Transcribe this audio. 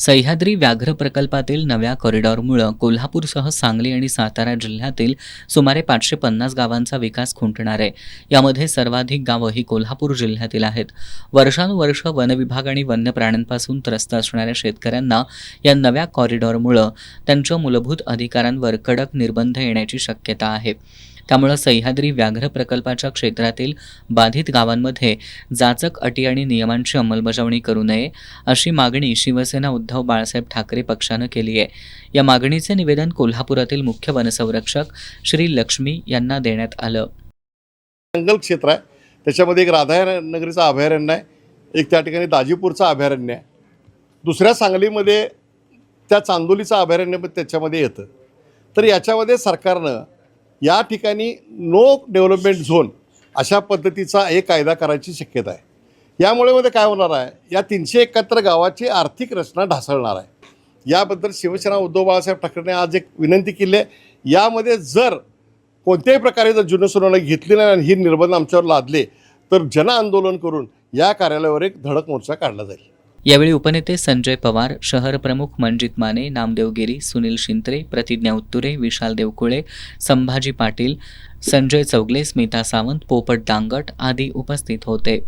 सह्याद्री व्याघ्र प्रकल्पातील नव्या कॉरिडॉरमुळे कोल्हापूरसह सांगली आणि सातारा जिल्ह्यातील सुमारे 550 गावांचा विकास खुंटणार आहे. यामध्ये सर्वाधिक गावं ही कोल्हापूर जिल्ह्यातील आहेत. वर्षानुवर्ष वनविभाग आणि वन्य प्राण्यांपासून त्रस्त असणाऱ्या शेतकऱ्यांना या नव्या कॉरिडॉरमुळे त्यांच्या मूलभूत अधिकारांवर कडक निर्बंध येण्याची शक्यता आहे. त्यामुळे सह्याद्री व्याघ्र प्रकल्पाच्या क्षेत्रातील बाधित गावांमध्ये जाचक अटी आणि नियमांची अंमलबजावणी करू नये अशी मागणी शिवसेना उद्धव बाळासाहेब ठाकरे पक्षानं केली आहे. या मागणीचे निवेदन कोल्हापुरातील मुख्य वनसंरक्षक श्री लक्ष्मी यांना देण्यात आलं. जंगल क्षेत्र आहे, त्याच्यामध्ये एक राधानगरीचं अभयारण्य आहे, एक त्या ठिकाणी दाजीपूरचं अभयारण्य आहे, दुसऱ्या सांगलीमध्ये त्या चांदोलीचं अभयारण्य त्याच्यामध्ये येतं. तर याच्यामध्ये सरकारनं या ठिकाणी नो डेव्हलपमेंट झोन अशा पद्धतीचा एक कायदा करायची शक्यता आहे. यामुळे काय होणार आहे, या 371 गावाची आर्थिक रचना ढासळणार आहे. याबद्दल शिवसेना उद्धव बाळासाहेब ठाकरेंनी आज एक विनंती केली आहे. यामध्ये जर कोणत्याही प्रकारे जर जनसुनावणी घेतली नाही आणि ही निर्बंध आमच्यावर लादले तर जनआंदोलन करून या कार्यालयावर एक धडक मोर्चा काढला जाईल. यावेळी उपनेते संजय पवार, शहर प्रमुख मनजित माने, नामदेव गिरी, सुनील शिंत्रे, प्रतिज्ञा उत्तुरे, विशाल देवकुळे, संभाजी पाटील, संजय चौगले, स्मिता सावंत, पोपट दांगट आदी उपस्थित होते.